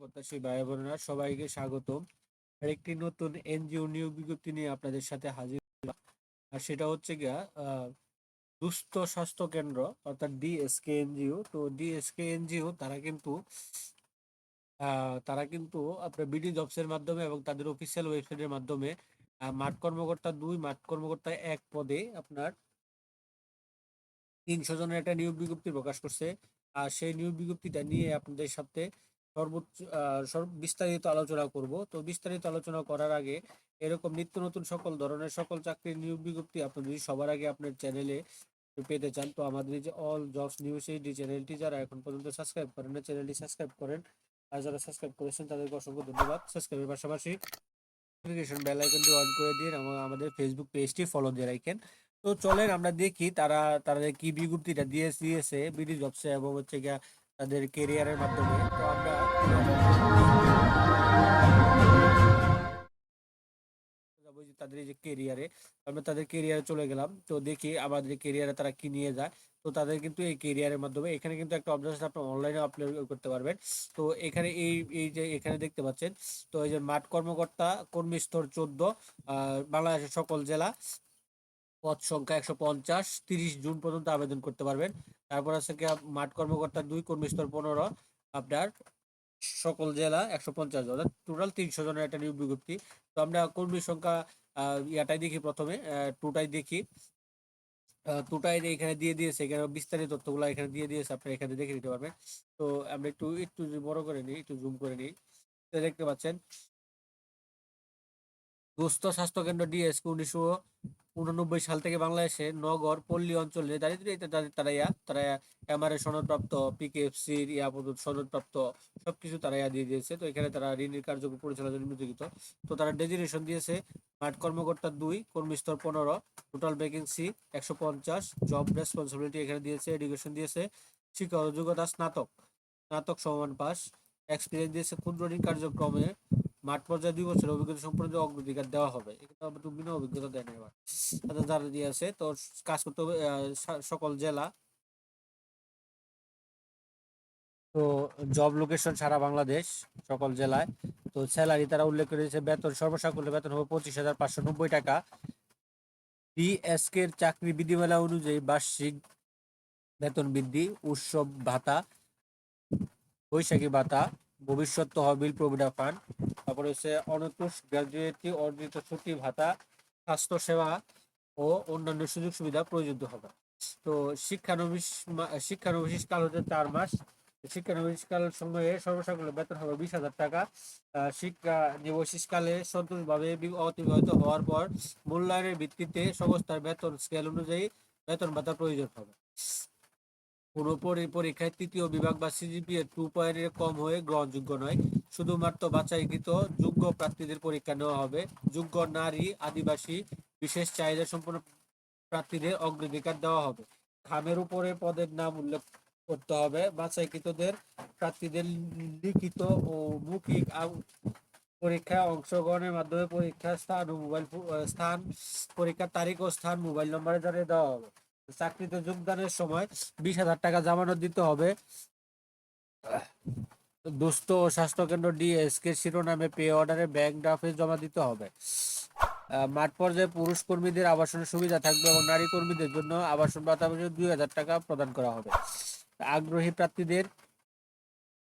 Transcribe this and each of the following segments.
প্রত্যাশী ভাই বোনেরা সবাইকে স্বাগতম। একটি নতুন এনজিও নিয়োগ বিজ্ঞপ্তি নিয়ে আপনাদের সাথে হাজির। আর সেটা হচ্ছে গিয়া দুস্থ স্বাস্থ্য কেন্দ্র, অর্থাৎ ডিএসকে এনজিও। তো ডিএসকে এনজিও তারা কিন্তু আপনার বিডি জবস এর মাধ্যমে এবং তাদের অফিসিয়াল ওয়েবসাইটের মাধ্যমে মাঠ কর্মকর্তা 2, মাঠ কর্মকর্তা 1 পদে আপনার 300 জনের একটা নিয়োগ বিজ্ঞপ্তি প্রকাশ করছে। আর সেই নিয়োগ বিজ্ঞপ্তিটা নিয়ে আপনাদের সাথে সর্বোচ্চ বিস্তারিত আলোচনা করব। তো বিস্তারিত আলোচনা করার আগে এরকম নিত্য নতুন সকল ধরনের সকল চাকরির নিয়োগ বিজ্ঞপ্তি আপনি যদি সবার আগে আপনার চ্যানেলে পেতে চান, তো আমাদের এই যে অল জবস নিউজ এই চ্যানেলটি যারা এখন পর্যন্ত সাবস্ক্রাইব করেন না, চ্যানেলটি সাবস্ক্রাইব করেন। আর যারা সাবস্ক্রাইব করেছেন তাদেরকে অসংখ্য ধন্যবাদ। সাবস্ক্রাইবের পাশাপাশি নোটিফিকেশন বেল আইকনটি অন করে দিন এবং আমাদের ফেসবুক পেজটি ফলো দিয়ে রাখেন। তো চলেন আমরা দেখি তাদের কি বিজ্ঞপ্তিটা দিয়েছে বিডি জবসে এবং হচ্ছে গিয়া তাদের কেরিয়ারের মাধ্যমে। তো আমরা যাবো যে তাদের এই যে কেরিয়ারে, আমরা তাদের কেরিয়ারে চলে গেলাম। তো দেখি আমাদের কেরিয়ারে তারা কি নিয়ে যায়। তো তাদের কিন্তু এই কেরিয়ারের মাধ্যমে এখানে কিন্তু একটা অপশন আছে, আপনি অনলাইনে আপলোড করতে পারবেন। তো এখানে এই যে এখানে দেখতে পাচ্ছেন, তো এই যে মাঠ কর্মকর্তা কর্মী স্তর 14, বাংলাদেশের সকল জেলা, পদ সংখ্যা 150, 30 জুন পর্যন্ত আবেদন করতে পারবেন। তারপর আছে কি মাঠ কর্মকর্তা 2, কর্মী স্তর 15, আপনার সকল জেলা 150 জন, টোটাল 300 জনের একটা নিয়োগ বিজ্ঞপ্তি। তো আমরা কর্মী সংখ্যা ইয়াটাই দেখি, প্রথমে টুটাই দেখি। টুটাই এখানে দিয়ে দিয়েছে, এখানে বিস্তারিত তথ্যগুলো এখানে দিয়ে দিয়েছে, আপনারা এখানে দেখে নিতে পারবেন। তো আমরা একটু একটু বড় করে নিই, একটু জুম করে নিই। তো দেখতে পাচ্ছেন দুস্থ স্বাস্থ্য কেন্দ্র ডিএসকে 1989 সাল থেকে বাংলাদেশের নগর পল্লী অঞ্চলে দারিদ্র্য তারা এমআরএ সনদপ্রাপ্ত, পিকেএফসি সনদপ্রাপ্ত সবকিছু তারা দিয়ে দিয়েছে। তো এখানে তারা ঋণের কার্যক্রম পরিচালনার জন্য নিয়োজিত। তো তারা ডেজিগনেশন দিয়েছে মাঠ কর্মকর্তা 2, কর্মী স্তর 15, টোটাল ভ্যাকেন্সি 150, জব রেসপন্সিবিলিটি এখানে দিয়েছে, এডুকেশন দিয়েছে শিক্ষা যোগ্যতা স্নাতক, স্নাতক সমমান পাস, এক্সপিরিয়েন্স দিয়েছে ক্ষুদ্র ঋণ কার্যক্রমে মাঠ পর্যায়ে 2 বছরের অভিজ্ঞতা সম্পন্ন অগ্রাধিকার দেওয়া হবে। কিন্তু আবার বিনা অভিজ্ঞতা দেয় না এবার তাদের যারা দিয়ে আছে। তো কাজ করতে হবে সকল জেলা। তো জব লোকেশন সারা বাংলাদেশ, সকল জেলায়। তো স্যালারি তারা উল্লেখ করেছে, বেতন সর্বসাকুল্য বেতন হবে 25,590 টাকা। ডিএসকে এর চাকরি বিধিমালা অনুযায়ী বার্ষিক বেতন বৃদ্ধি, উৎসব ভাতা, বৈশাখী ভাতা, ভবিষ্যৎ তহবিল, প্রভিডেন্ট ফান্ড, তারপরে হচ্ছে অনতুষ গ্র্যাজুয়েটি অর্জিত ছুটি ভাতা, স্বাস্থ্য সেবা ও অন্যান্য সুযোগ সুবিধা প্রযোজ্য হবে। তো শিক্ষানবিশ কাল হচ্ছে 4 মাস। শিক্ষানবিশ কাল সময়ে সর্বসাকুল্য বেতন হবে 20,000 টাকা। শিক্ষা নিবসিস কালে সন্তোষভাবে অতিবাহিত হওয়ার পর মূল্যায়নের ভিত্তিতে সংস্থার বেতন স্কেল অনুযায়ী বেতন ভাতা প্রয়োজন হবে। কোনো পরীক্ষায় তৃতীয় বিভাগ বা সিজিপিএ 2 পয়েন্টের কম হয়ে গ্রহণযোগ্য নয়। শুধুমাত্র বাছাইকৃত যোগ্য প্রার্থীদের পরীক্ষা নেওয়া হবে। যোগ্য নারী, আদিবাসী, বিশেষ চাহিদা সম্পন্ন প্রার্থীদের অগ্রাধিকার দেওয়া হবে। খামের উপরে পদের নাম উল্লেখ করতে হবে। বাছাইকৃতদের প্রার্থীদের লিখিত ও মৌখিক পরীক্ষায় অংশগ্রহণের মাধ্যমে পরীক্ষার স্থান ও স্থান, পরীক্ষার তারিখ ও স্থান মোবাইল নম্বরে জানিয়ে দেওয়া হবে। চাকরিতে যোগদানের সময় 20,000 টাকা জামানত দিতে হবে। দুস্থ ও স্বাস্থ্য কেন্দ্র ডিএসকে শিরোনামে পে অর্ডারে ব্যাংক ড্রাফটে জমা দিতে হবে। মাঠ পর্যায়ে পুরুষ কর্মীদের আবাসনের সুবিধা থাকবে এবং নারী কর্মীদের জন্য আবাসন ভাতা 2,000 টাকা প্রদান করা হবে। আগ্রহী প্রার্থীদের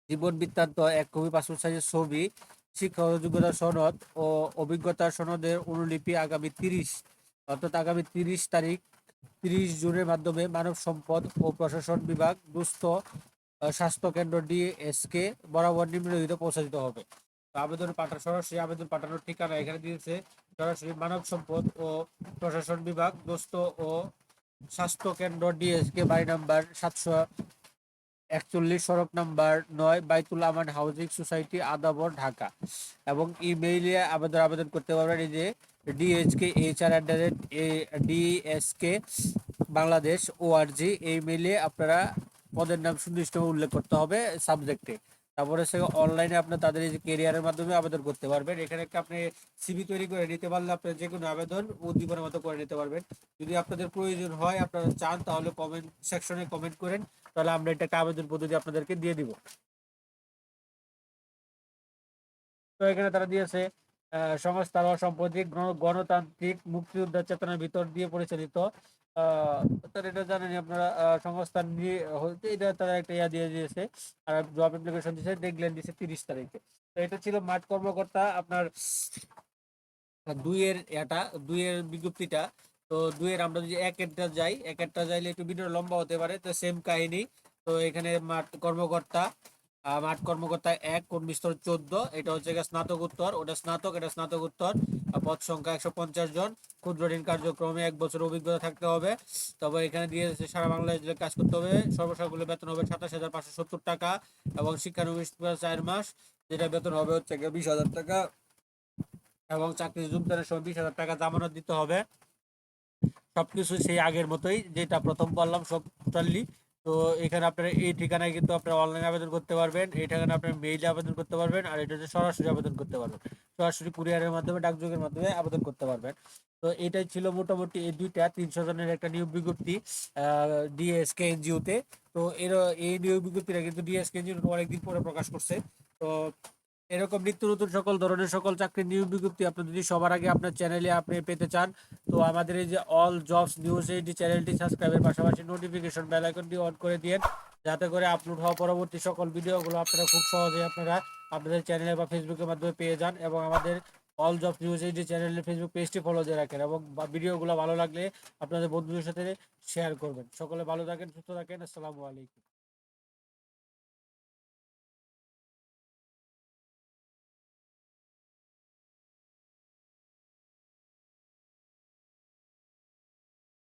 জীবন বৃত্তান্ত 1 কপি, পাসপোর্ট সাইজের ছবি, শিক্ষা যোগ্যতা সনদ ও অভিজ্ঞতার সনদের অনুলিপি আগামী 30 তারিখ 30 জুনের মাধ্যমে মানব সম্পদ ও প্রশাসন বিভাগ, দুস্থ স্বাস্থ্য কেন্দ্র ডিএসকে বরাবর নিম্নলিখিত পৌঁছাতে হবে। সরাসরি আবেদন পাঠানোর ঠিকানা এখানে দিয়েছে। সরাসরি মানব সম্পদ ও প্রশাসন বিভাগ, দুস্থ ও স্বাস্থ্য কেন্দ্র ডিএসকে, বাড়ি নাম্বার 741, সড়ক নাম্বার 9, বাইতুল আমান হাউজিং সোসাইটি, আদাবর, ঢাকা। এবং ইমেইলে আবেদন করতে পারবেন এই যে DHR@DSK বাংলাদেশ ORG। এই মেইলে আপনারা পদের নাম সুনির্দিষ্ট উল্লেখ করতে হবে সাবজেক্টে। তারপরে সে অনলাইনে আপনার তাদের এই যে কেরিয়ারের মাধ্যমে আবেদন করতে পারবেন। এখানে একটা আপনি সিভি তৈরি করে নিতে পারলে আপনি যে কোনো আবেদন উদ্দীপনের মতো করে নিতে পারবেন। যদি আপনাদের প্রয়োজন হয়, আপনারা চান, তাহলে কমেন্ট সেকশনে কমেন্ট করেন, তাহলে আমরা একটা আবেদন পদ্ধতি আপনাদেরকে দিয়ে দিব। তো এখানে তারা দিয়েছে সংস্থার অসাম্প্রদায়িক গণতান্ত্রিক মুক্তিযোদ্ধার চেতনার ভিতর দিয়ে পরিচালিত। তারা এটা জানেন আপনারা, সংস্থান নিয়ে হচ্ছে এটা তারা একটা দিয়ে দিয়েছে, আর জব অ্যাপ্লিকেশন দিয়েছে, ডেডলাইন দিয়েছে 30 তারিখে। তো এটা ছিল মাঠ কর্মকর্তা আপনার দুইয়ের বিজ্ঞপ্তিটা। তো দুইয়ের আমরা যদি একেরটা যাইলে একটু ভিডিও লম্বা হতে পারে, তো সেম কাহিনী। তো এখানে মাঠ কর্মকর্তা এক, কোন বিস্তর 14, এটা হচ্ছে স্নাতকোত্তর, ওটা স্নাতক, এটা স্নাতকোত্তর। পদ সংখ্যা 150 জন। ক্ষুদ্র ঋণ কার্যক্রমে 1 বছর অভিজ্ঞতা থাকতে হবে। তবে এখানে দিয়েছে সারা বাংলাদেশে কাজ করতে হবে। সর্বসাকুল্যে বেতন হবে 27,570 টাকা, এবং শিক্ষানবিশ 4 মাস, যেটা বেতন হবে হচ্ছে 20,000 টাকা, এবং চাকরি যোগদানের সময় 20,000 টাকা জামানত দিতে হবে। সবকিছু সেই আগের মতোই, যেটা প্রথম বললাম সব টোটালি। তো এখানে আপনারা এই ঠিকানায় কিন্তু আপনারা অনলাইনে আবেদন করতে পারবেন, এই ঠিকানায় আপনার মেইলে আবেদন করতে পারবেন, আর এটা হচ্ছে সরাসরি আবেদন করতে পারবেন, সরাসরি কুরিয়ারের মাধ্যমে, ডাকযোগের মাধ্যমে আবেদন করতে পারবেন। তো এটাই ছিল মোটামুটি এই দুইটা 300 জনের একটা নিয়োগ বিজ্ঞপ্তি ডিএসকে এনজিওতে। তো এই নিয়োগ বিজ্ঞপ্তিটা কিন্তু ডিএসকে এনজিও অনেকদিন পরে প্রকাশ করছে। তো এরকম নিত্য নতুন সকল ধরনের সকল চাকরির নিয়োগ বিজ্ঞপ্তি আপনি যদি সবার আগে আপনার চ্যানেলে আপনি পেতে চান, তো আমাদের এই যে অল জবস নিউজ এই চ্যানেলটি সাবস্ক্রাইবের পাশাপাশি নোটিফিকেশন বেল আইকনটি অন করে দিন, যাতে করে আপলোড হওয়া পরবর্তী সকল ভিডিওগুলো আপনারা খুব সহজে আপনাদের চ্যানেলে বা ফেসবুকের মাধ্যমে পেয়ে যান, এবং আমাদের অল জবস নিউজ এই চ্যানেলের ফেসবুক পেজটি ফলো দিয়ে রাখেন, এবং ভিডিওগুলো ভালো লাগলে আপনাদের বন্ধুদের সাথে শেয়ার করবেন। সকলে ভালো থাকেন, সুস্থ থাকেন। আসসালামু আলাইকুম।